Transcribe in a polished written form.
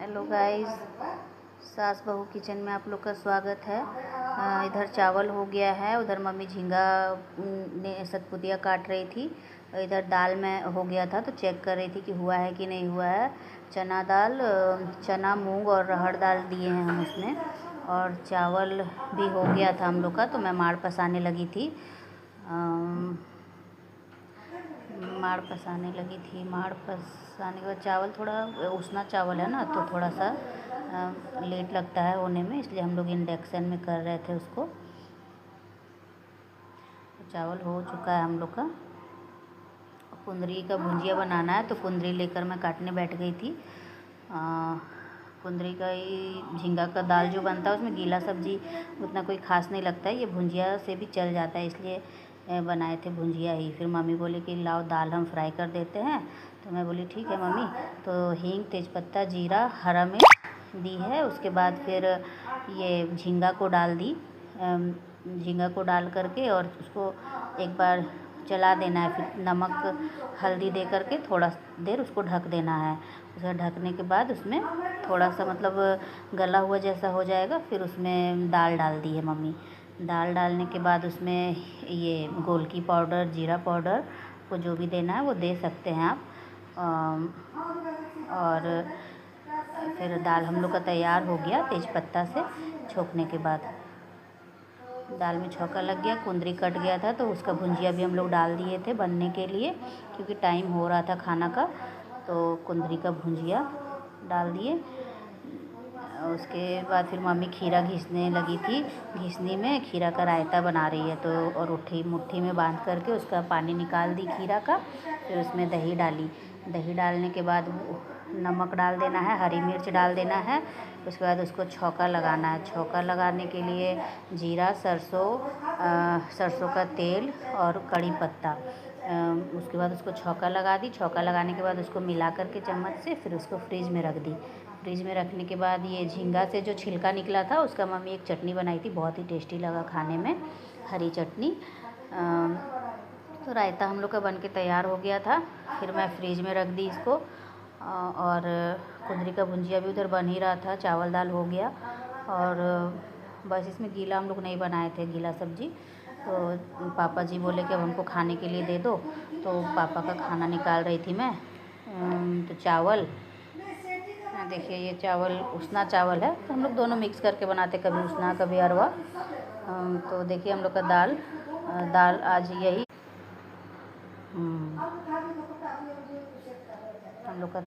Hello guys, सास बहू kitchen में आप लोग का स्वागत है। इधर चावल हो गया है, उधर मम्मी झींगा ने सतपुतिया काट रही थी। इधर दाल में हो गया था तो चेक कर रही थी कि हुआ है कि नहीं हुआ है। चना दाल, चना मूंग और अरहर दाल दिए हैं हम उसमें, और चावल भी हो गया था हम लोग का। तो मैं माड़ पसाने लगी थी, माड़ पसाने के बाद चावल थोड़ा उसना चावल है ना, तो थोड़ा सा लेट लगता है होने में, इसलिए हम लोग इंडक्शन में कर रहे थे उसको। तो चावल हो चुका है हम लोग का। कुंदरी का भुंजिया बनाना है, तो कुंदरी लेकर मैं काटने बैठ गई थी। कुंदरी का ही झींगा का दाल जो बनता है उसमें गीला सब्जी उतना कोई ख़ास नहीं लगता है, ये भुंजिया से भी चल जाता है, इसलिए बनाए थे भुंजिया ही। फिर मम्मी बोली कि लाओ दाल हम फ्राई कर देते हैं, तो मैं बोली ठीक है मम्मी। तो हींग, तेज़पत्ता, जीरा, हरा मिर्च दी है। उसके बाद फिर ये झींगा को डाल दी। झींगा को डाल करके और उसको एक बार चला देना है। फिर नमक हल्दी दे करके थोड़ा देर उसको ढक देना है। उसे ढकने के बाद उसमें थोड़ा सा मतलब गला हुआ जैसा हो जाएगा, फिर उसमें दाल डाल दी है मम्मी। दाल डालने के बाद उसमें ये गोलकी पाउडर, जीरा पाउडर को जो भी देना है वो दे सकते हैं आप। और फिर दाल हम लोग का तैयार हो गया। तेज़पत्ता से छोंकने के बाद दाल में छौंका लग गया, कुंदरी कट गया था, तो उसका भुंजिया भी हम लोग डाल दिए थे बनने के लिए, क्योंकि टाइम हो रहा था खाना का। तो कुंदरी का भुंजिया डाल दिए। उसके बाद फिर मम्मी खीरा घिसने लगी थी। घिसनी में खीरा का रायता बना रही है, तो और मुट्ठी में बांध करके उसका पानी निकाल दी खीरा का। फिर उसमें दही डाली। दही डालने के बाद नमक डाल देना है, हरी मिर्च डाल देना है। उसके बाद उसको छौंका लगाना है। छौंका लगाने के लिए जीरा, सरसों का तेल और कड़ी पत्ता। उसके बाद उसको छौंका लगा दी। छौंका लगाने के बाद उसको मिला करके चम्मच से फिर उसको फ्रिज में रख दी। फ्रिज में रखने के बाद ये झींगा से जो छिलका निकला था उसका मम्मी एक चटनी बनाई थी, बहुत ही टेस्टी लगा खाने में, हरी चटनी। तो रायता हम लोग का बन के तैयार हो गया था। फिर मैं फ्रिज में रख दी इसको। और कुंदरी का भुंजिया भी उधर बन ही रहा था, चावल दाल हो गया। और बस इसमें गीला हम लोग नहीं बनाए थे, गीला सब्जी। तो पापा जी बोले कि अब हमको खाने के लिए दे दो, तो पापा का खाना निकाल रही थी मैं। तो चावल देखिए, ये चावल उसना चावल है, तो हम लोग दोनों मिक्स करके बनाते, कभी उसना कभी अरवा। तो देखिए हम लोग का दाल आज यही